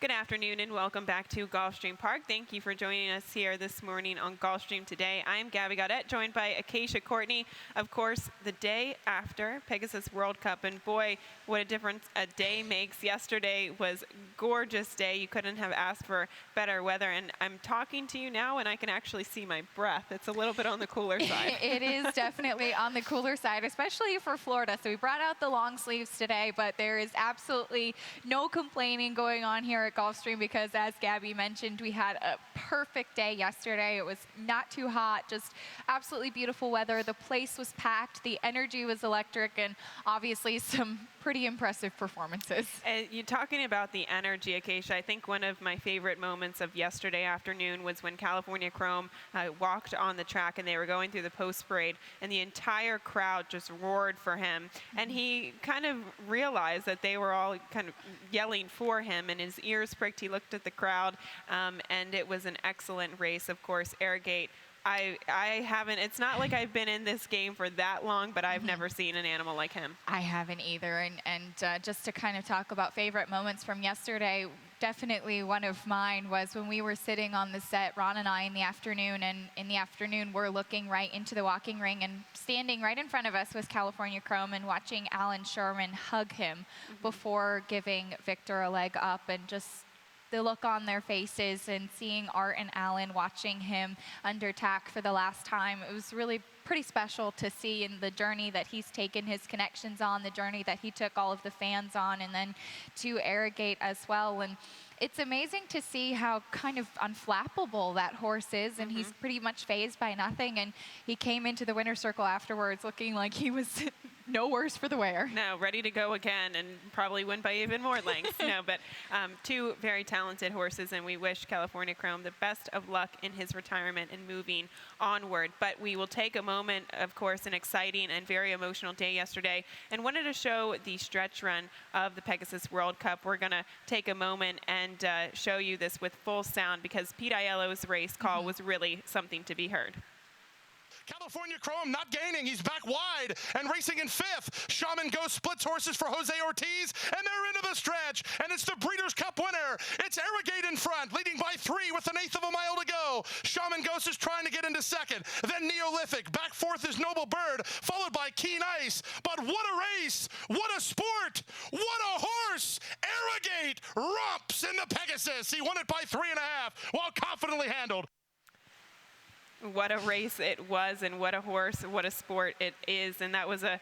Good afternoon and welcome back to Gulfstream Park. Thank you for joining us here this morning on Gulfstream Today. I'm Gabby Gaudette, joined by Acacia Courtney. Of course, the day after Pegasus World Cup, and boy, what a difference a day makes. Yesterday was a gorgeous day. You couldn't have asked for better weather, and I'm talking to you now and I can actually see my breath. It's a little bit on the cooler side. It is definitely on the cooler side, especially for Florida. So we brought out the long sleeves today, but there is absolutely no complaining going on here at Gulfstream because, as Gabby mentioned, we had a perfect day yesterday. It was not too hot, just absolutely beautiful weather. The place was packed, the energy was electric, and obviously some pretty impressive performances. And you're talking about the energy, Acacia. I think one of my favorite moments of yesterday afternoon was when California Chrome walked on the track and they were going through the post parade, and the entire crowd just roared for him. And he kind of realized that they were all kind of yelling for him, and his ears pricked. He looked at the crowd, and it was an excellent race. Of course, Arrogate, I haven't, it's not like I've been in this game for that long, but I've never seen an animal like him. I haven't either. And just to kind of talk about favorite moments from yesterday, definitely one of mine was when we were sitting on the set, Ron and I, in the afternoon. And in the afternoon, we're looking right into the walking ring, and standing right in front of us was California Chrome, and watching Alan Sherman hug him before giving Victor a leg up, and just the look on their faces, and seeing Art and Alan watching him under tack for the last time. It was really pretty special to see in the journey that he's taken his connections on, the journey that he took all of the fans on, and then to Arrogate as well. And it's amazing to see how kind of unflappable that horse is, and he's pretty much phased by nothing. And he came into the winner's circle afterwards looking like he was no worse for the wear. No, ready to go again, and probably win by even more lengths. No, but two very talented horses, and we wish California Chrome the best of luck in his retirement and moving onward. But we will take a moment, of course, an exciting and very emotional day yesterday, and wanted to show the stretch run of the Pegasus World Cup. We're going to take a moment and show you this with full sound, because Pete Aiello's race call was really something to be heard. California Chrome not gaining. He's back wide and racing in fifth. Shaman Ghost splits horses for Jose Ortiz, and they're into the stretch, and it's the Breeders' Cup winner. It's Arrogate in front, leading by 3 with an eighth of a mile to go. Shaman Ghost is trying to get into second. Then Neolithic. Back fourth is Noble Bird, followed by Keen Ice. But what a race! What a sport! What a horse! Arrogate romps in the Pegasus. He won it by 3.5, while confidently handled. What a race it was, and what a horse, what a sport it is. And that was a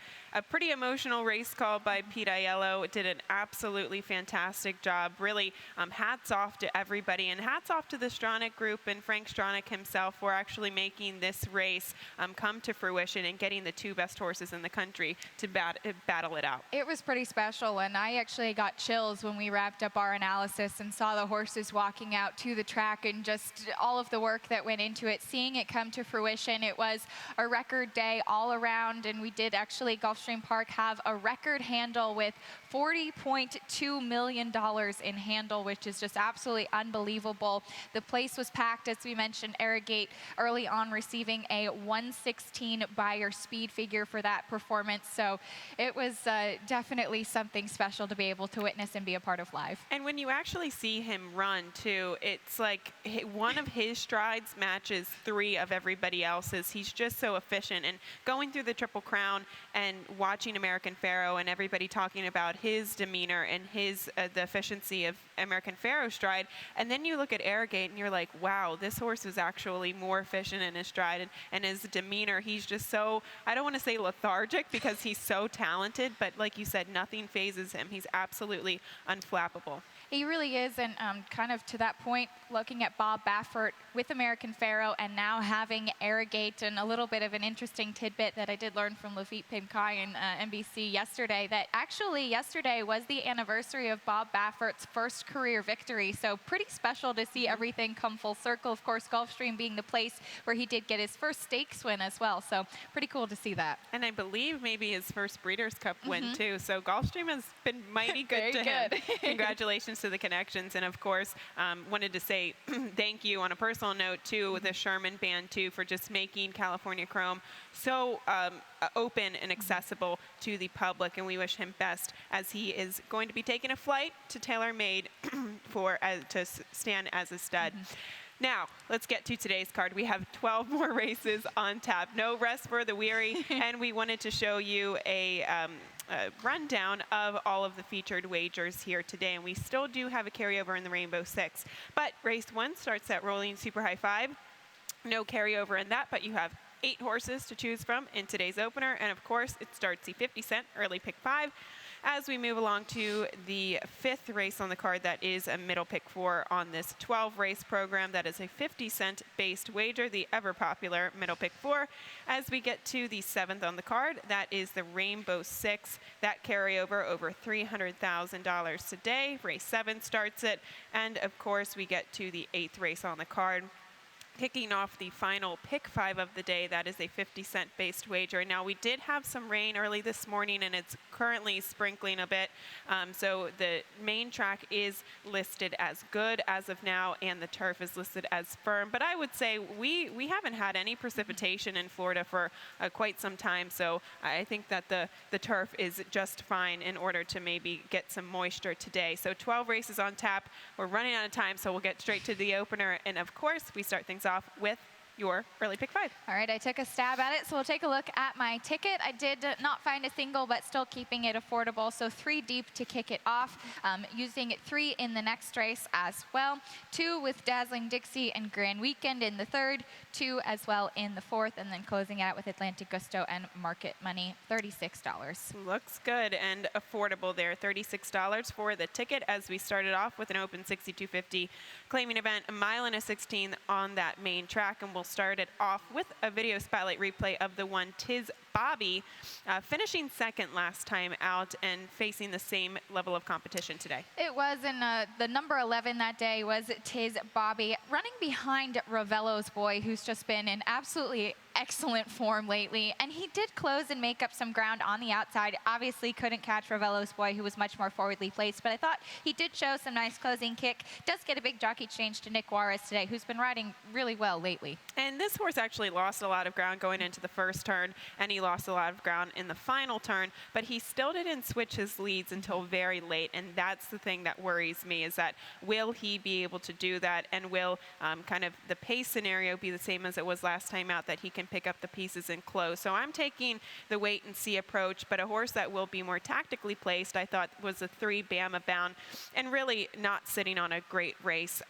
pretty emotional race call by Pete Aiello. It did an absolutely fantastic job. Really, hats off to everybody, and hats off to the Stronach Group and Frank Stronach himself for actually making this race come to fruition and getting the two best horses in the country to battle it out. It was pretty special, and I actually got chills when we wrapped up our analysis and saw the horses walking out to the track, and just all of the work that went into it, seeing it come to fruition. It was a record day all around, and we did actually, Gulfstream Park, have a record handle with $40.2 million in handle, which is just absolutely unbelievable. The place was packed, as we mentioned. Arrogate early on receiving a 116 buyer speed figure for that performance. So it was definitely something special to be able to witness and be a part of live. And when you actually see him run too, it's like one of his strides matches 3 of everybody else's. He's just so efficient, and going through the Triple Crown and watching American Pharoah and everybody talking about his demeanor and his the efficiency of American Pharoah's stride, and then you look at Arrogate and you're like, wow, this horse is actually more efficient in his stride and his demeanor. He's just so, I don't want to say lethargic because he's so talented, but like you said, nothing phases him. He's absolutely unflappable. He really is, and kind of to that point, looking at Bob Baffert with American Pharoah and now having Arrogate, and a little bit of an interesting tidbit that I did learn from Lafitte Pimkai and NBC yesterday, that actually yesterday was the anniversary of Bob Baffert's first career victory, so pretty special to see everything come full circle. Of course, Gulfstream being the place where he did get his first stakes win as well, so pretty cool to see that. And I believe maybe his first Breeders' Cup win too, so Gulfstream has been mighty good to him. Congratulations to the connections, and of course wanted to say thank you on a personal note to the Sherman Band too for just making California Chrome so open and accessible to the public, and we wish him best as he is going to be taking a flight to TaylorMade to stand as a stud. Now, let's get to today's card. We have 12 more races on tap. No rest for the weary, and we wanted to show you a rundown of all of the featured wagers here today, and we still do have a carryover in the Rainbow Six. But race 1 starts at Rolling Super High 5. No carryover in that, but you have 8 horses to choose from in today's opener, and of course, it starts the 50-cent early pick 5. As we move along to the 5th race on the card, that is a middle pick 4 on this 12 race program. That is a 50-cent based wager, the ever popular middle pick 4. As we get to the 7th on the card, that is the Rainbow Six. That carryover over $300,000 today. Race 7 starts it. And of course, we get to the 8th race on the card. Kicking off the final pick 5 of the day, that is a 50-cent based wager. Now, we did have some rain early this morning, and it's currently sprinkling a bit. So the main track is listed as good as of now, and the turf is listed as firm. But I would say we haven't had any precipitation in Florida for quite some time. So I think that the turf is just fine in order to maybe get some moisture today. So 12 races on tap. We're running out of time, so we'll get straight to the opener. And of course, we start things off with your early pick 5. All right, I took a stab at it, so we'll take a look at my ticket. I did not find a single, but still keeping it affordable. So 3 deep to kick it off, using 3 in the next race as well. 2 with Dazzling Dixie and Grand Weekend in the 3rd, 2 as well in the 4th, and then closing out with Atlantic Gusto and Market Money, $36. Looks good and affordable there. $36 for the ticket as we started off with an open 62.50 claiming event, 1 mile and a 16th on that main track, and we'll start it off with a video spotlight replay of the one Tiz Bobby, finishing second last time out and facing the same level of competition today. It was in the number 11 that day was Tiz Bobby, running behind Ravello's Boy, who's just been in absolutely excellent form lately, and he did close and make up some ground on the outside. Obviously couldn't catch Ravello's Boy, who was much more forwardly placed, but I thought he did show some nice closing kick. Does get a big jockey change to Nick Juarez today, who's been riding really well lately. And this horse actually lost a lot of ground going into the first turn, and he lost a lot of ground in the final turn, but he still didn't switch his leads until very late, and that's the thing that worries me, is that will he be able to do that, and will kind of the pace scenario be the same as it was last time out, that he can pick up the pieces and close. So I'm taking the wait and see approach, but a horse that will be more tactically placed, I thought, was a 3 Bama Bound, and really not sitting on a great race.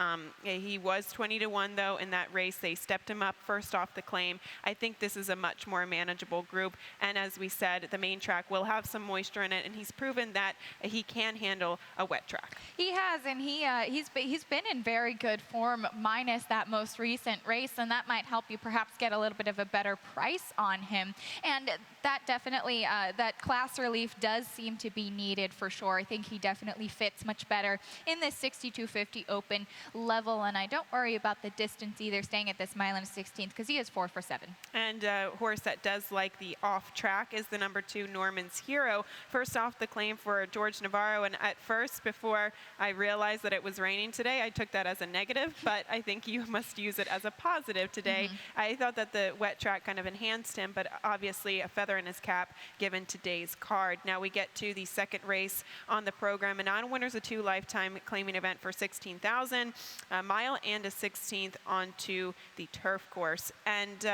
He was 20-1 though in that race. They stepped him up first off the claim. I think this is a much more manageable group, and as we said, the main track will have some moisture in it, and he's proven that he can handle a wet track. He has, and he's been in very good form minus that most recent race, and that might help you perhaps get a little bit of a better price on him. And that definitely, that class relief does seem to be needed for sure. I think he definitely fits much better in this 62.50 open level, and I don't worry about the distance either, staying at this 1 mile and 16th, because he is 4 for 7. And a horse that does like the off track is the number 2 Norman's Hero. First off the claim for George Navarro, and at first, before I realized that it was raining today, I took that as a negative, but I think you must use it as a positive today. I thought that the wet track kind of enhanced him, but obviously a feather in his cap given today's card. Now we get to the second race on the program, a non-winners of 2 lifetime claiming event for $16,000, 1 mile and a 16th onto the turf course. And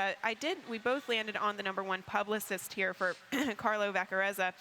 we both landed on the number 1 Publicist here for Carlo Vaccarezza.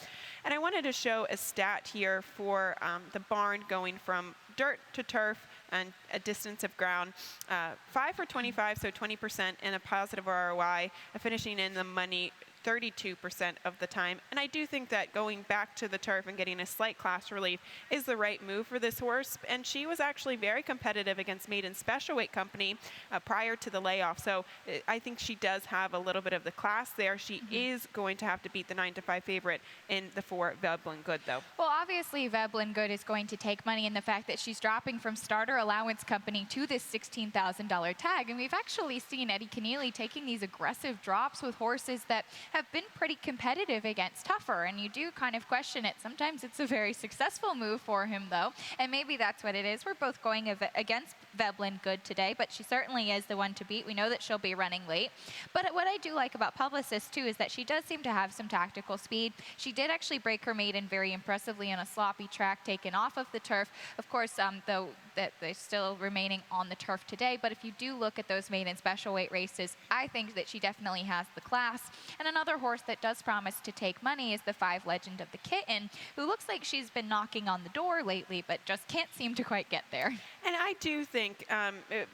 And I wanted to show a stat here for the barn going from dirt to turf and a distance of ground. 5 for 25, so 20%, and a positive ROI, finishing in the money 32% of the time. And I do think that going back to the turf and getting a slight class relief is the right move for this horse. And she was actually very competitive against Maiden Special Weight Company prior to the layoff. So I think she does have a little bit of the class there. She is going to have to beat the 9-5 favorite in the 4 Veblen Good, though. Well, obviously Veblen Good is going to take money in the fact that she's dropping from Starter Allowance Company to this $16,000 tag. And we've actually seen Eddie Keneally taking these aggressive drops with horses that have been pretty competitive against tougher, and you do kind of question it. Sometimes it's a very successful move for him, though, and maybe that's what it is. We're both going against Veblen good today, but she certainly is the one to beat. We know that she'll be running late. But what I do like about Publicist, too, is that she does seem to have some tactical speed. She did actually break her maiden very impressively in a sloppy track taken off of the turf. Of course, though, that they're still remaining on the turf today. But if you do look at those maiden special weight races, I think that she definitely has the class. And another horse that does promise to take money is the 5 Legend of the Kitten, who looks like she's been knocking on the door lately, but just can't seem to quite get there. And I do think,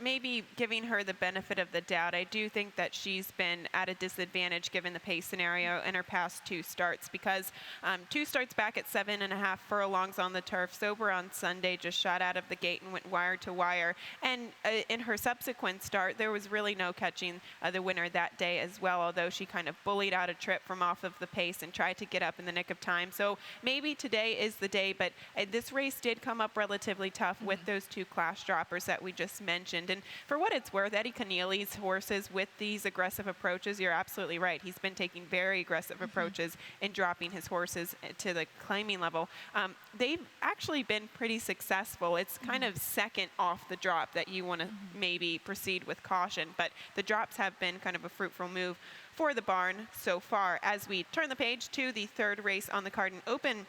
maybe giving her the benefit of the doubt, I do think that she's been at a disadvantage given the pace scenario in her past 2 starts, because 2 starts back at 7.5 furlongs on the turf, sober on Sunday, just shot out of the gate and went wire to wire. And in her subsequent start, there was really no catching the winner that day as well, although she kind of bullied out a trip from off of the pace and tried to get up in the nick of time. So maybe today is the day, but this race did come up relatively tough with those 2 class droppers that we just mentioned. And for what it's worth, Eddie Keneally's horses with these aggressive approaches, you're absolutely right. He's been taking very aggressive approaches and dropping his horses to the claiming level. They've actually been pretty successful. It's kind of second off the drop that you want to maybe proceed with caution, but the drops have been kind of a fruitful move for the barn so far. As we turn the page to the 3rd race on the card, and open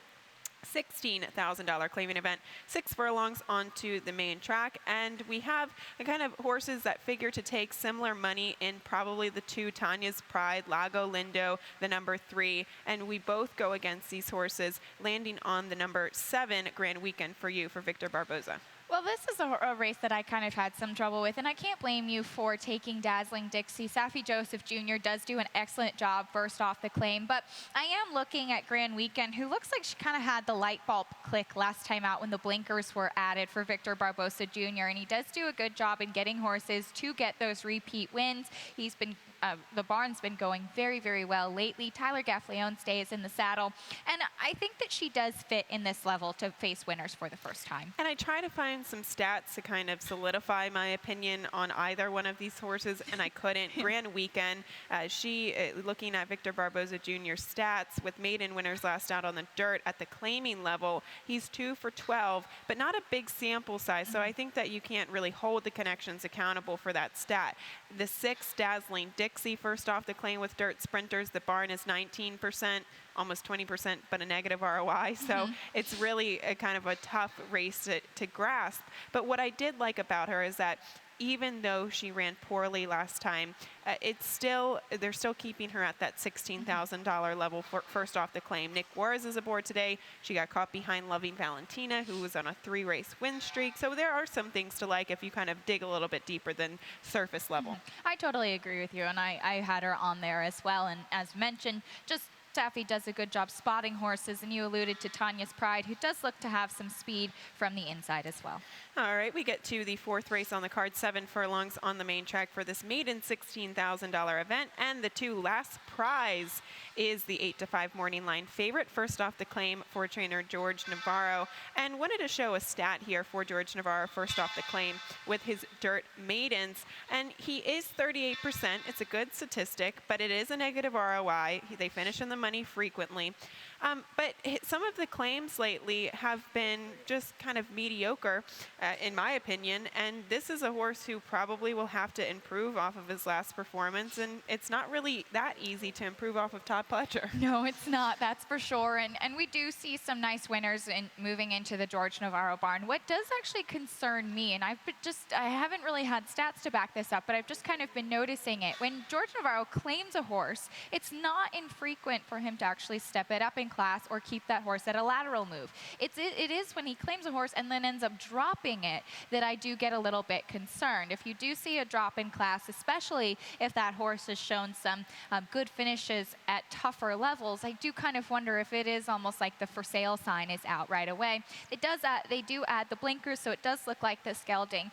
$16,000 claiming event, 6 furlongs onto the main track, and we have the kind of horses that figure to take similar money in probably the 2, Tanya's Pride, Lago Lindo, the number 3, and we both go against these horses, landing on the number 7 Grand Weekend for you for Victor Barboza. Well, this is a race that I kind of had some trouble with, and I can't blame you for taking Dazzling Dixie. Saffie Joseph Jr. does do an excellent job first off the claim, but I am looking at Grand Weekend, who looks like she kind of had the light bulb click last time out when the blinkers were added for Victor Barboza Jr., and he does do a good job in getting horses to get those repeat wins. He's been the barn's been going very, very well lately. Tyler Gaffleone stays in the saddle, and I think that she does fit in this level to face winners for the first time. And I try to find some stats to kind of solidify my opinion on either one of these horses, and I couldn't. Grand Weekend, looking at Victor Barboza Jr.'s stats with maiden winners last out on the dirt at the claiming level, he's 2 for 12, but not a big sample size, so I think that you can't really hold the connections accountable for that stat. The 6 Dazzling Dixie, first off the claim with dirt sprinters, the barn is 19%, almost 20%, but a negative ROI. So it's really a kind of a tough race to grasp. But what I did like about her is that even though she ran poorly last time, they're still keeping her at that $16,000 level for first off the claim. Nick Juarez is aboard today. She got caught behind Loving Valentina, who was on a 3-race win streak. So there are some things to like if you kind of dig a little bit deeper than surface level. I totally agree with you, and I had her on there as well. And as mentioned, just Saffie does a good job spotting horses, and you alluded to Tanya's Pride, who does look to have some speed from the inside as well. All right, we get to the 4th race on the card, 7 furlongs on the main track for this maiden $16,000 event, and the 2 last prize is the 8-5 morning line favorite. First off the claim for trainer George Navarro, and wanted to show a stat here for George Navarro first off the claim with his dirt maidens, and he is 38%. It's a good statistic, but it is a negative ROI. They finish in the money frequently. But some of the claims lately have been just kind of mediocre, in my opinion, and this is a horse who probably will have to improve off of his last performance, and it's not really that easy to improve off of Todd Pletcher. No, it's not, that's for sure, and we do see some nice winners in moving into the George Navarro barn. What does actually concern me, and I haven't really had stats to back this up, but I've just kind of been noticing it. When George Navarro claims a horse, it's not infrequent for him to actually step it up in class or keep that horse at a lateral move. It is when he claims a horse and then ends up dropping it that I do get a little bit concerned. If you do see a drop in class, especially if that horse has shown some good finishes at tougher levels, I do kind of wonder if it is almost like the for sale sign is out right away. They do add the blinkers, so it does look like the gelding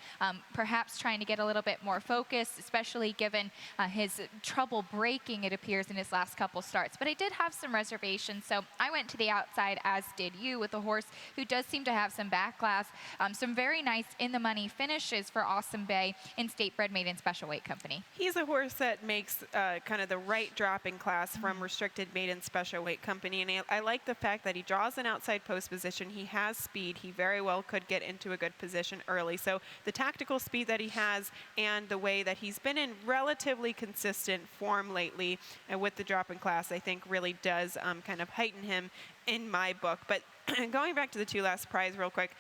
perhaps trying to get a little bit more focused, especially given his trouble braking, it appears, in his last couple starts. But I did did have some reservations, so I went to the outside, as did you, with a horse who does seem to have some backclass, some very nice in-the-money finishes for Awesome Bay in State Bred Maiden Special Weight Company. He's a horse that makes kind of the right dropping class from Restricted Maiden Special Weight Company, and I like the fact that he draws an outside post position. He has speed. He very well could get into a good position early. So the tactical speed that he has and the way that he's been in relatively consistent form lately with the dropping class, I think really does kind of heighten him in my book. But going back to the 2 last prize real quick,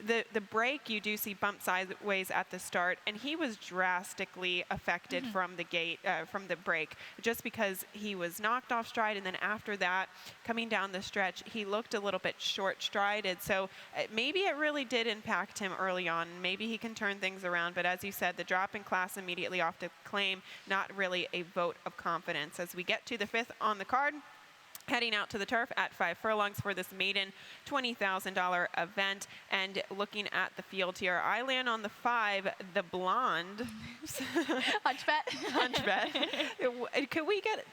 the break, you do see bump sideways at the start, and he was drastically affected from the gate, from the break, just because he was knocked off stride, and then after that, coming down the stretch, he looked a little bit short-strided. So maybe it really did impact him early on. Maybe he can turn things around, but as you said, the drop in class immediately off to claim, not really a vote of confidence. As we get to the 5th on the card, heading out to the turf at 5 furlongs for this maiden $20,000 event. And looking at the field here, I land on the 5, the Blonde. Hunchback. Could we get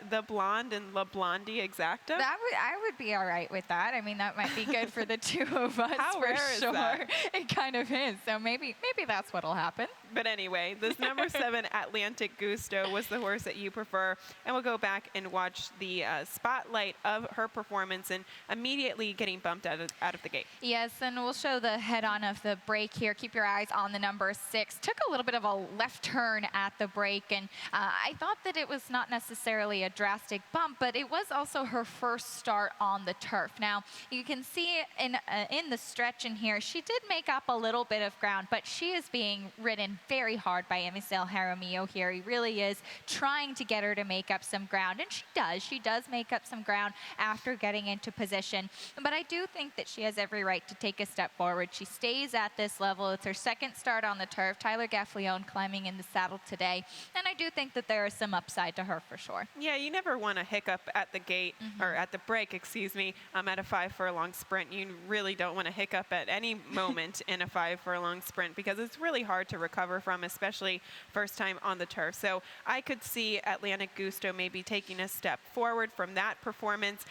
the Blonde and La Blondie exacta? I would be all right with that. I mean, that might be good for the two of us. How for rare sure. is that? It kind of is. So maybe that's what'll happen. But anyway, this number 7 Atlantic Gusto was the horse that you prefer, and we'll go back and watch the spotlight of her performance and immediately getting bumped out of the gate. Yes, and we'll show the head-on of the break here. Keep your eyes on the number 6. Took a little bit of a left turn at the break, and I thought that it was not necessarily a drastic bump, but it was also her first start on the turf. Now, you can see in the stretch in here, she did make up a little bit of ground, but she is being ridden very hard by Emisel Jaramillo here. He really is trying to get her to make up some ground, and she does. She does make up some ground after getting into position, but I do think that she has every right to take a step forward. She stays at this level. It's her second start on the turf. Tyler Gaffleone climbing in the saddle today, and I do think that there is some upside to her for sure. Yeah, you never want to hiccup at the gate, or at the break, excuse me, at a 5 furlong sprint. You really don't want to hiccup at any moment in a 5 furlong sprint, because it's really hard to recover from, especially first time on the turf. So I could see Atlantic Gusto maybe taking a step forward from that performance.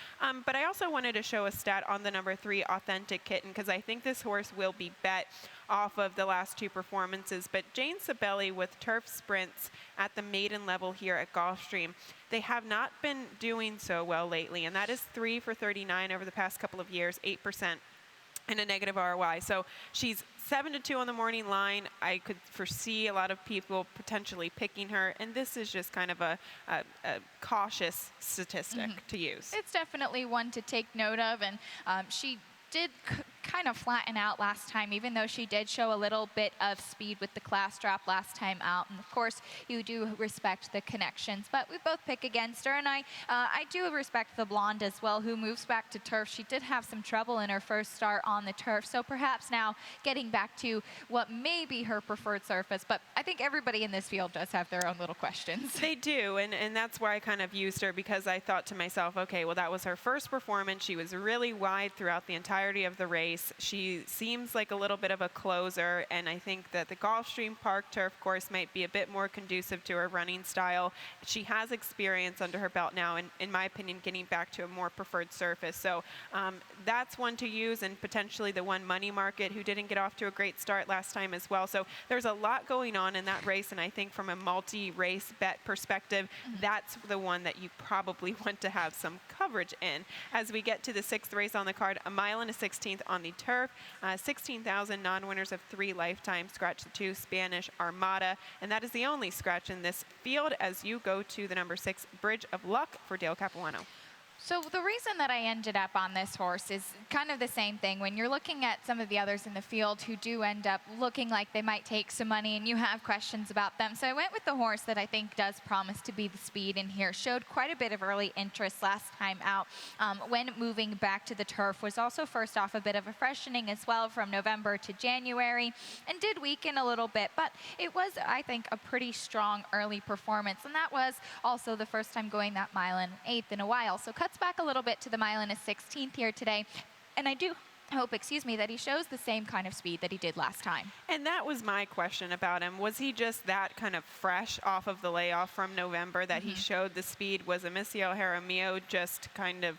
But I also wanted to show a stat on the number 3 Authentic Kitten, because I think this horse will be bet off of the last 2 performances. But Jane Sabelli with turf sprints at the maiden level here at Gulfstream, they have not been doing so well lately, and that is 3 for 39 over the past couple of years, 8%. And a negative ROI. So she's 7-2 on the morning line. I could foresee a lot of people potentially picking her, and this is just kind of a cautious statistic to use. It's definitely one to take note of, and she did kind of flatten out last time, even though she did show a little bit of speed with the class drop last time out. And of course, you do respect the connections, but we both pick against her, and I do respect the Blonde as well, who moves back to turf. She did have some trouble in her first start on the turf, so perhaps now getting back to what may be her preferred surface. But I think everybody in this field does have their own little questions. They do, and that's why I kind of used her, because I thought to myself, okay, well, that was her first performance. She was really wide throughout the entirety of the race. She seems like a little bit of a closer, and I think that the Gulfstream Park turf course might be a bit more conducive to her running style. She has experience under her belt now, and in my opinion, getting back to a more preferred surface. So that's one to use, and potentially the one Money Market, who didn't get off to a great start last time as well. So there's a lot going on in that race, and I think from a multi-race bet perspective, that's the one that you probably want to have some coverage in. As we get to the 6th race on the card, 1 mile and a 16th on the turf, 16,000 non-winners of 3 lifetimes. Scratch the 2 Spanish Armada, and that is the only scratch in this field as you go to the number 6 Bridge of Luck for Dale Capuano. So the reason that I ended up on this horse is kind of the same thing. When you're looking at some of the others in the field who do end up looking like they might take some money and you have questions about them. So I went with the horse that I think does promise to be the speed in here. Showed quite a bit of early interest last time out when moving back to the turf. Was also first off a bit of a freshening as well from November to January, and did weaken a little bit. But it was, I think, a pretty strong early performance. And that was also the first time going that 1 mile and 1/8 in a while. So cuts back a little bit to the 1 mile and a 16th here today. And I do that he shows the same kind of speed that he did last time. And that was my question about him. Was he just that kind of fresh off of the layoff from November that he showed the speed? Was Amicio Jaramillo just kind of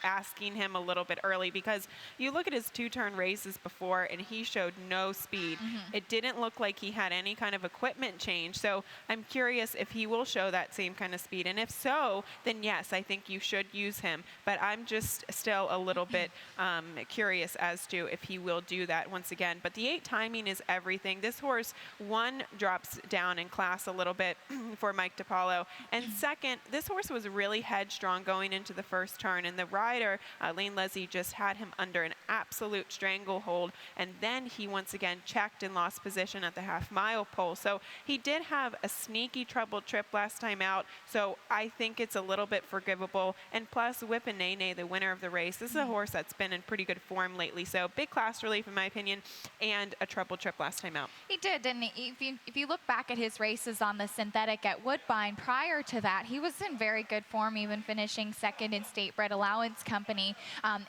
asking him a little bit early? Because you look at his two-turn races before, and he showed no speed. It didn't look like he had any kind of equipment change. So I'm curious if he will show that same kind of speed. And if so, then yes, I think you should use him. But I'm just still a little bit curious as to if he will do that once again. But the 8 timing is everything. This horse, one, drops down in class a little bit for Mike DiPaolo. And second, this horse was really headstrong going into the first turn. And the rider, Lane Leslie, just had him under an absolute stranglehold. And then he once again checked and lost position at the half-mile pole. So he did have a sneaky troubled trip last time out. So I think it's a little bit forgivable. And plus, Whippinene, the winner of the race, this is a horse that's been in pretty good form lately. So big class relief in my opinion, and a trouble trip last time out. He did, and if you look back at his races on the synthetic at Woodbine prior to that, he was in very good form, even finishing second in State Bred Allowance Company, and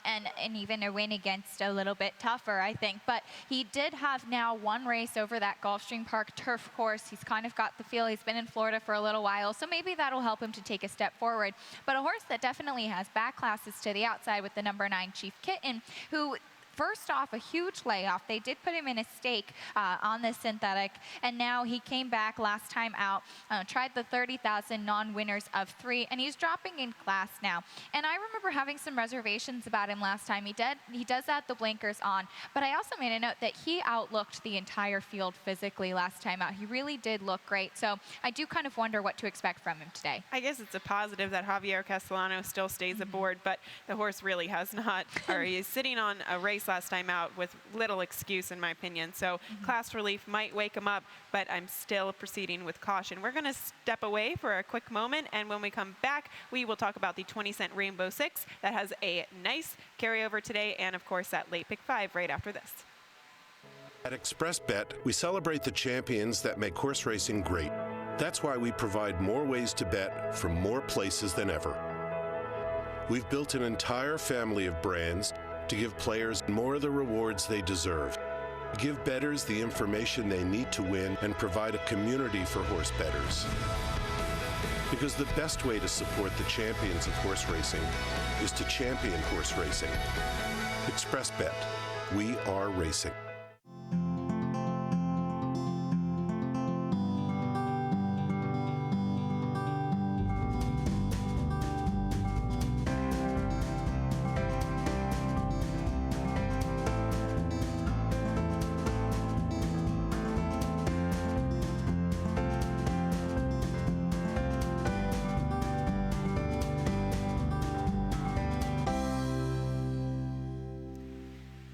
even a win against a little bit tougher, I think. But he did have now one race over that Gulfstream Park turf course. He's kind of got the feel. He's been in Florida for a little while, so maybe that'll help him to take a step forward. But a horse that definitely has back classes to the outside with the number 9 Chief Kitten, who first off, a huge layoff. They did put him in a stake on this synthetic, and now he came back last time out, tried the 30,000 non-winners of 3, and he's dropping in class now. And I remember having some reservations about him last time. He does have the blinkers on, but I also made a note that he outlooked the entire field physically last time out. He really did look great, so I do kind of wonder what to expect from him today. I guess it's a positive that Javier Castellano still stays aboard, but the horse really has not, or he's sitting on a race last time out with little excuse in my opinion. So class relief might wake him up, but I'm still proceeding with caution. We're going to step away for a quick moment, and when we come back, we will talk about the 20-cent Rainbow 6 that has a nice carryover today, and of course that late pick 5 right after this. At ExpressBet, we celebrate the champions that make horse racing great. That's why we provide more ways to bet from more places than ever. We've built an entire family of brands to give players more of the rewards they deserve. Give bettors the information they need to win and provide a community for horse bettors. Because the best way to support the champions of horse racing is to champion horse racing. ExpressBet, we are racing.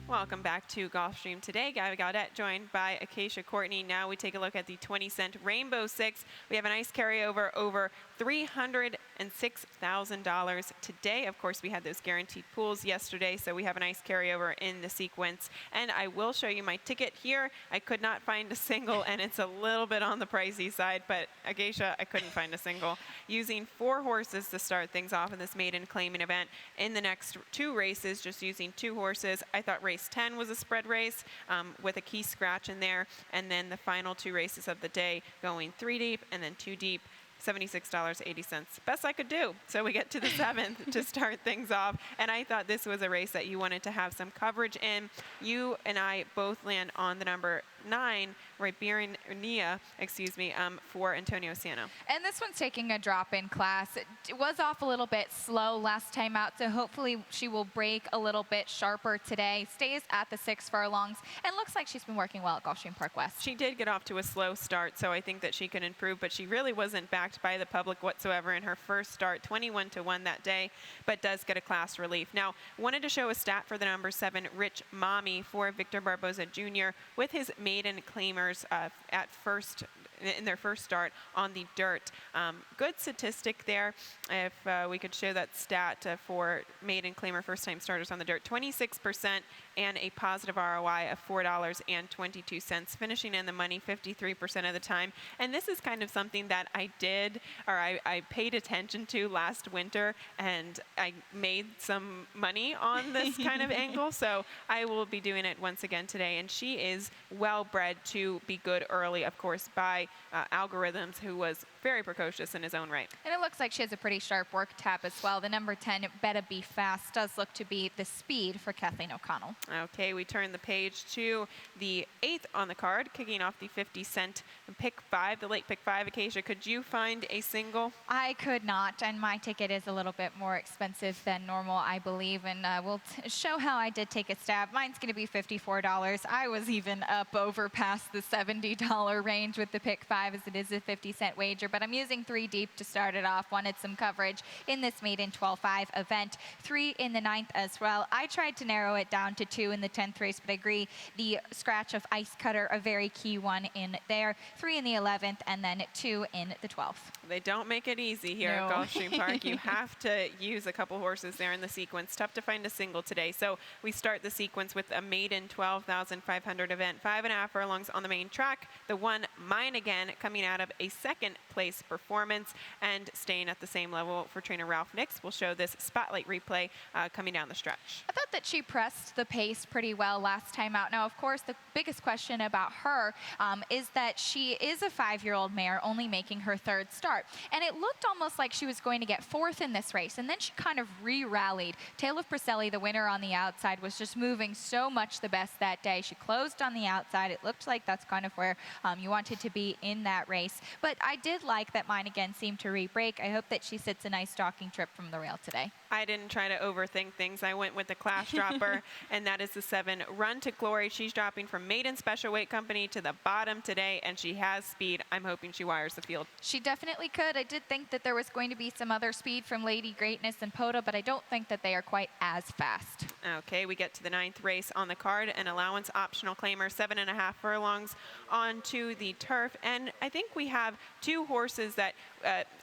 Welcome back to Gulfstream today. Guy Gaudet joined by Acacia Courtney. Now we take a look at the 20-cent Rainbow 6. We have a nice carryover over $306,000 today. Of course, we had those guaranteed pools yesterday, so we have a nice carryover in the sequence. And I will show you my ticket here. I could not find a single, and it's a little bit on the pricey side, but Acacia, I couldn't find a single. Using 4 horses to start things off in this maiden claiming event. In the next 2 races, just using 2 horses. I thought race 10 was a spread race with a key scratch in there, and then the final 2 races of the day going 3 deep and then 2 deep. $76.80. Best I could do. So we get to the 7th to start things off. And I thought this was a race that you wanted to have some coverage in. You and I both land on the number 9, Ribirania, for Antonio Siano. And this one's taking a drop in class. It was off a little bit slow last time out, so hopefully she will break a little bit sharper today. Stays at the 6 furlongs, and looks like she's been working well at Gulfstream Park West. She did get off to a slow start, so I think that she can improve, but she really wasn't backed by the public whatsoever in her first start, 21-1 that day, but does get a class relief. Now, wanted to show a stat for the number 7, Rich Mommy, for Victor Barboza Jr. with his maiden claimers at first in their first start on the dirt. Good statistic there. If we could show that stat for maiden claimer first-time starters on the dirt, 26% and a positive ROI of $4.22, finishing in the money 53% of the time. And this is kind of something that I paid attention to last winter, and I made some money on this kind of angle, so I will be doing it once again today. And she is well bred to be good early, of course, by Algorithms, who was very precocious in his own right. And it looks like she has a pretty sharp work tap as well. The number 10, Better Be Fast, does look to be the speed for Kathleen O'Connell. Okay, we turn the page to the 8th on the card, kicking off the 50-cent pick 5, the late pick 5. Acacia, could you find a single? I could not, and my ticket is a little bit more expensive than normal, I believe, and we'll show how I did take a stab. Mine's going to be $54. I was even up over past the $70 range with the pick 5, as it is a 50-cent wager, but I'm using 3 deep to start it off. Wanted some coverage in this maiden 12-5 event. 3 in the 9th as well. I tried to narrow it down to 2 in the 10th race, but I agree the scratch of Ice Cutter, a very key one in there. 3 in the 11th, and then 2 in the 12th. They don't make it easy here at Gulfstream Park. You have to use a couple horses there in the sequence. Tough to find a single today. So we start the sequence with a maiden 12,500 event, 5.5 furlongs on the main track. The one, Mine Again, coming out of a second place performance and staying at the same level for trainer Ralph Nix. We'll show this spotlight replay coming down the stretch. I thought that she pressed the pace pretty well last time out. Now, of course, the biggest question about her is that she is a 5-year-old mare, only making her 3rd start. And it looked almost like she was going to get 4th in this race, and then she kind of re-rallied. Tale of Priscelli, the winner on the outside, was just moving so much the best that day. She closed on the outside. It looked like that's kind of where you wanted to be in that race. But I did like that Mine Again seemed to re-break. I hope that she sits a nice stalking trip from the rail today. I didn't try to overthink things. I went with the class dropper, and that is the 7, Run to Glory. She's dropping from maiden special weight company to the bottom today, and she has speed. I'm hoping she wires the field. She definitely could. I did think that there was going to be some other speed from Lady Greatness and Poda, but I don't think that they are quite as fast. Okay, we get to the 9th race on the card, an allowance optional claimer, 7.5 furlongs onto the turf. And I think we have 2 horses that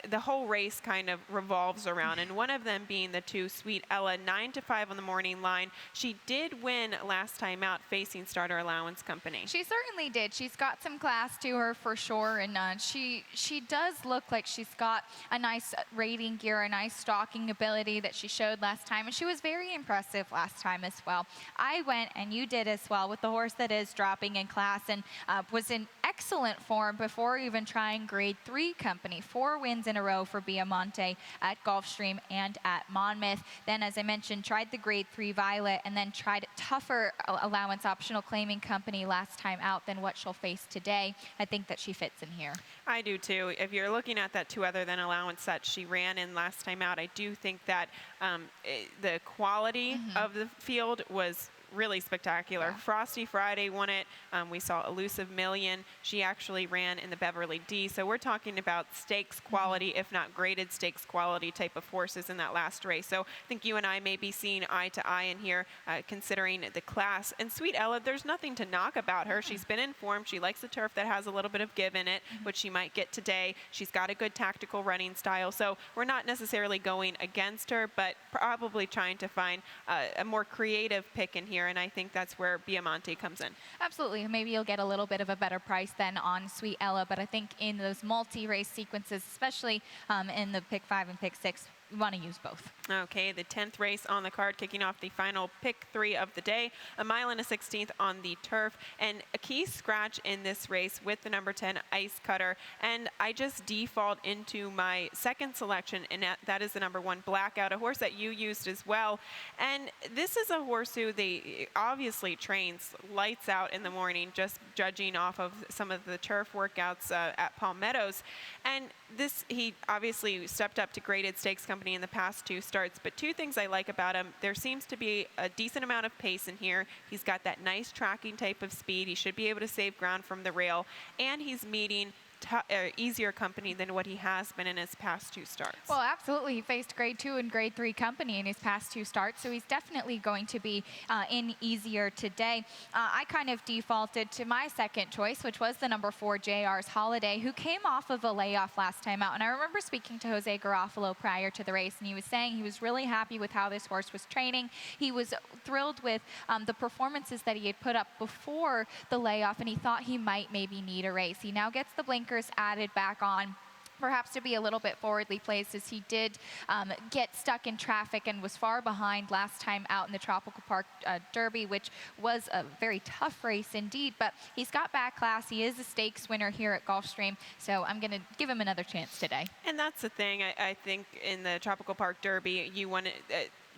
the whole race kind of revolves around, and one of them being the 2, Sweet Ella, 9 to 5 on the morning line. She did win last time out facing Starter Allowance Company. She certainly did. She's got some class to her for sure, and she does look like she's got a nice rating gear, a nice stalking ability that she showed last time, and she was very impressive last time as well. I went, and you did as well, with the horse that is dropping in class and was in excellent form before even trying Grade 3 company. 4 wins in a row for Biamonte at Gulfstream and at Monmouth. Then, as I mentioned, tried the Grade 3 Violet, and then tried tougher allowance optional claiming company last time out than what she'll face today. I think that she fits in here. I do too. If you're looking at that 2 other than allowance that she ran in last time out, I do think that the quality of the field was really spectacular. Yeah. Frosty Friday won it. We saw Elusive Million. She actually ran in the Beverly D. So we're talking about stakes quality, if not graded stakes quality type of horses in that last race. So I think you and I may be seeing eye to eye in here, considering the class. And Sweet Ella, there's nothing to knock about her. She's been informed. She likes the turf that has a little bit of give in it, which she might get today. She's got a good tactical running style. So we're not necessarily going against her, but probably trying to find a more creative pick in here. And I think that's where Biamonte comes in. Absolutely. Maybe you'll get a little bit of a better price than on Sweet Ella, but I think in those multi-race sequences, especially in the pick 5 and pick 6, we want to use both. Okay, the 10th race on the card, kicking off the final pick 3 of the day, a mile and a 16th on the turf, and a key scratch in this race with the number 10 Ice Cutter. And I just default into my second selection, and that is the number 1 Blackout, a horse that you used as well. And this is a horse who they obviously trains lights out in the morning, just judging off of some of the turf workouts at Palm Meadows. And he obviously stepped up to graded stakes company in the past 2 starts, but 2 things I like about him: there seems to be a decent amount of pace in here. He's got that nice tracking type of speed. He should be able to save ground from the rail, and he's meeting easier company than what he has been in his past 2 starts. Well, absolutely. He faced grade 2 and grade 3 company in his past 2 starts, so he's definitely going to be in easier today. I kind of defaulted to my second choice, which was the number 4 JR's Holiday, who came off of a layoff last time out. And I remember speaking to Jose Garofalo prior to the race, and he was saying he was really happy with how this horse was training. He was thrilled with the performances that he had put up before the layoff, and he thought he might maybe need a race. He now gets the blinkers added back on, perhaps to be a little bit forwardly placed, as he did get stuck in traffic and was far behind last time out in the Tropical Park Derby, which was a very tough race indeed. But he's got back class. He is a stakes winner here at Gulfstream, so I'm going to give him another chance today. And that's the thing. I think in the Tropical Park Derby, you want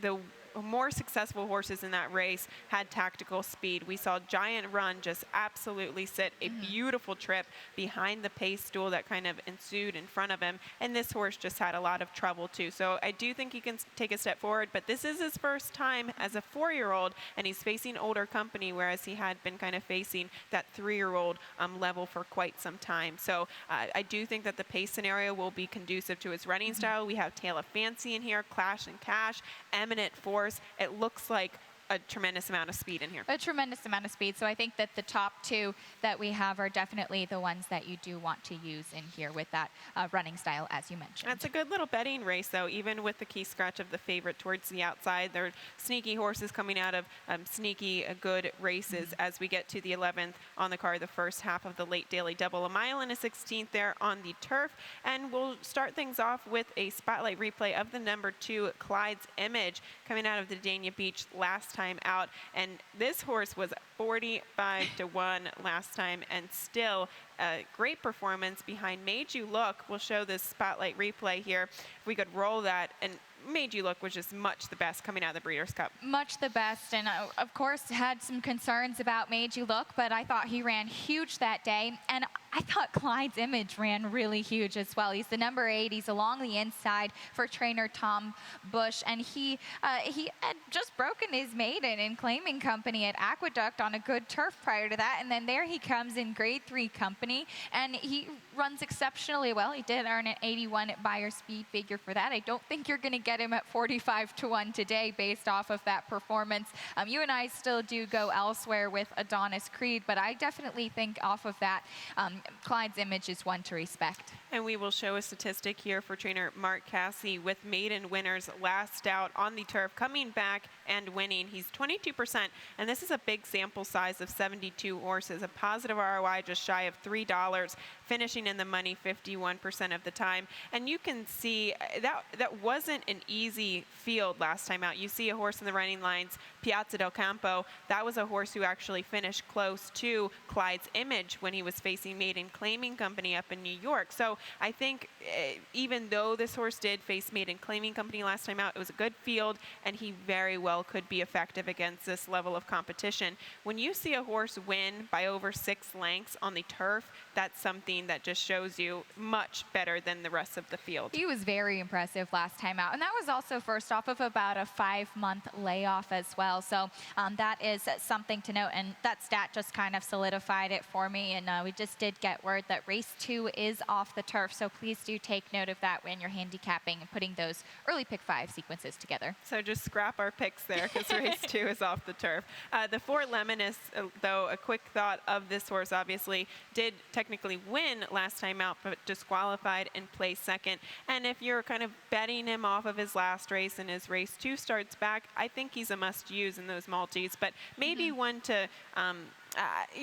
the more successful horses in that race had tactical speed. We saw Giant Run just absolutely sit a beautiful trip behind the pace stool that kind of ensued in front of him, and this horse just had a lot of trouble too. So I do think he can take a step forward, but this is his first time as a 4-year-old, and he's facing older company, whereas he had been kind of facing that 3-year-old level for quite some time. So I do think that the pace scenario will be conducive to his running style. We have Tale of Fancy in here, Clash and Cash, Eminent Force. It looks like a tremendous amount of speed in here. A tremendous amount of speed. So I think that the top 2 that we have are definitely the ones that you do want to use in here with that running style, as you mentioned. That's a good little betting race, though, even with the key scratch of the favorite towards the outside. There are sneaky horses coming out of sneaky good races as we get to the 11th on the card, the first half of the late daily double. A mile and a 16th there on the turf. And we'll start things off with a spotlight replay of the number 2, Clyde's Image, coming out of the Dania Beach last time out, and this horse was 45-1 last time, and still a great performance behind Made You Look. We'll show this spotlight replay here. If we could roll that, and Made You Look was just much the best coming out of the Breeders' Cup. Much the best, and of course had some concerns about Made You Look, but I thought he ran huge that day, and I thought Clyde's Image ran really huge as well. He's the number 8. He's along the inside for trainer Tom Bush, and he had just broken his maiden in claiming company at Aqueduct on a good turf prior to that, and then there he comes in grade 3 company, and he runs exceptionally well. He did earn an 81 at Buyer Speed figure for that. I don't think you're going to get him at 45-1 today based off of that performance. You and I still do go elsewhere with Adonis Creed, but I definitely think off of that, Clyde's Image is one to respect. And we will show a statistic here for trainer Mark Cassey with maiden winners last out on the turf, coming back and winning. He's 22%, and this is a big sample size of 72 horses, a positive ROI just shy of $3, finishing in the money 51% of the time. And you can see that wasn't an easy field last time out. You see a horse in the running lines, Piazza del Campo. That was a horse who actually finished close to Clyde's Image when he was facing Maiden Claiming Company up in New York. So I think even though this horse did face Maiden Claiming Company last time out, it was a good field, and he very well could be effective against this level of competition. When you see a horse win by over 6 lengths on the turf, that's something that just shows you much better than the rest of the field. He was very impressive last time out, and that was also first off of about a 5-month layoff as well. So that is something to note, and that stat just kind of solidified it for me. And we just did get word that race 2 is off the turf, so please do take note of that when you're handicapping and putting those early pick 5 sequences together. So just scrap our picks there, because race 2 is off the turf. The 4 Lemonis, though, a quick thought of this horse, obviously did technically win last time out, but disqualified and placed second. And if you're kind of betting him off of his last race and his race 2 starts back, I think he's a must-use in those multis, but maybe one to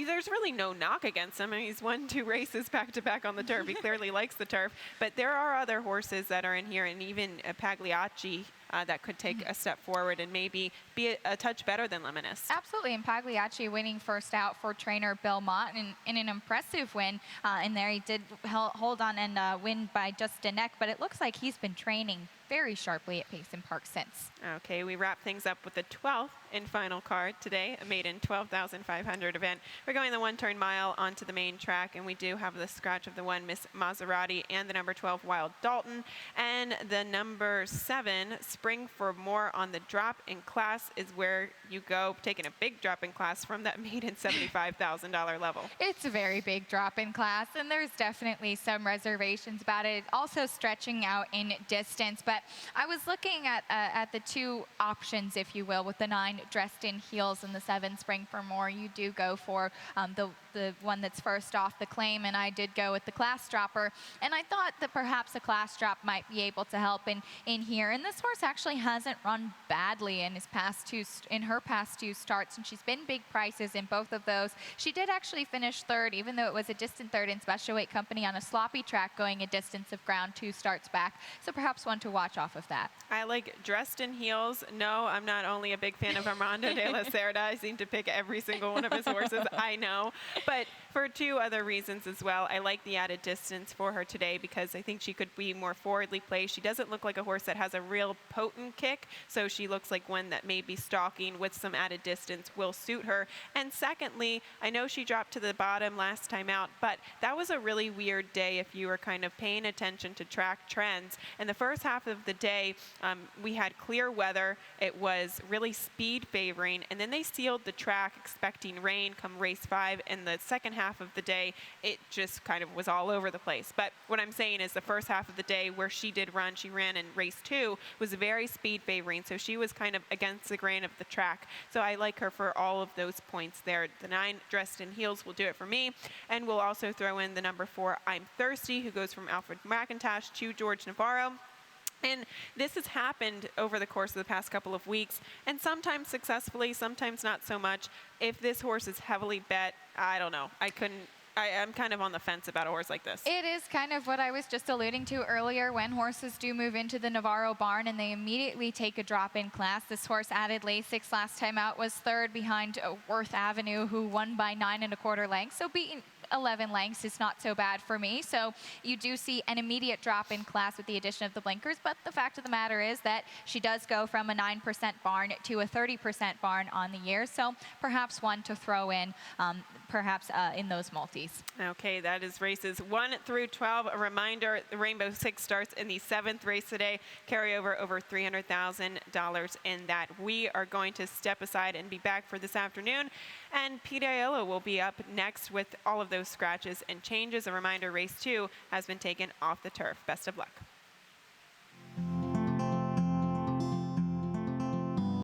there's really no knock against him. I mean, he's won 2 races back-to-back on the turf. He clearly likes the turf. But there are other horses that are in here, and even Pagliacci that could take a step forward and maybe be a touch better than Lemonis. Absolutely, and Pagliacci winning first out for trainer Bill Mott in an impressive win. In there, he did hold on and win by just a neck, but it looks like he's been training very sharply at Payson Park since. Okay, we wrap things up with the 12th and final card today, a maiden 12,500 event. We're going the 1-turn mile onto the main track, and we do have the scratch of the 1 Miss Maserati and the number 12 Wild Dalton and the number 7 Spring spring for more on the drop in class is where you go, taking a big drop in class from that maiden $75,000 level. It's a very big drop in class, and there's definitely some reservations about it. Also stretching out in distance, but I was looking at the two options, if you will, with the 9 dressed-in heels and the 7 spring for more. You do go for the one that's first off the claim, and I did go with the class dropper, and I thought that perhaps a class drop might be able to help in here. And this horse actually hasn't run badly in her past two starts, and she's been big prices in both of those. She did actually finish third, even though it was a distant third in special weight company on a sloppy track going a distance of ground 2 starts back. So perhaps one to watch off of that. I like dressed in heels. No, I'm not only a big fan of Armando de la Cerda. I seem to pick every single one of his horses, I know. But for 2 other reasons as well. I like the added distance for her today because I think she could be more forwardly placed. She doesn't look like a horse that has a real potent kick, so she looks like one that may be stalking with some added distance will suit her. And secondly, I know she dropped to the bottom last time out, but that was a really weird day if you were kind of paying attention to track trends. In the first half of the day, we had clear weather. It was really speed favoring, and then they sealed the track expecting rain come race 5, and the second half of the day, it just kind of was all over the place. But what I'm saying is the first half of the day where she did run, she ran in race 2, was very speed favoring, so she was kind of against the grain of the track. So I like her for all of those points there. The 9 dressed in heels will do it for me, and we'll also throw in the number 4, I'm Thirsty, who goes from Alfred McIntosh to George Navarro. And this has happened over the course of the past couple of weeks, and sometimes successfully, sometimes not so much. If this horse is heavily bet, I don't know. I'm kind of on the fence about a horse like this. It is kind of what I was just alluding to earlier. When horses do move into the Navarro barn and they immediately take a drop in class. This horse added Lasix last time out, was third behind Worth Avenue, who won by 9 1/4 lengths. So beating 11 lengths is not so bad for me. So you do see an immediate drop in class with the addition of the blinkers, but the fact of the matter is that she does go from a 9% barn to a 30% barn on the year. So perhaps one to throw in, in those multis. Okay, that is races 1 through 12. A reminder, the Rainbow Six starts in the 7th race today. Carry over $300,000 in that. We are going to step aside and be back for this afternoon. And Pete Aiello will be up next with all of those scratches and changes. A reminder, race 2 has been taken off the turf. Best of luck.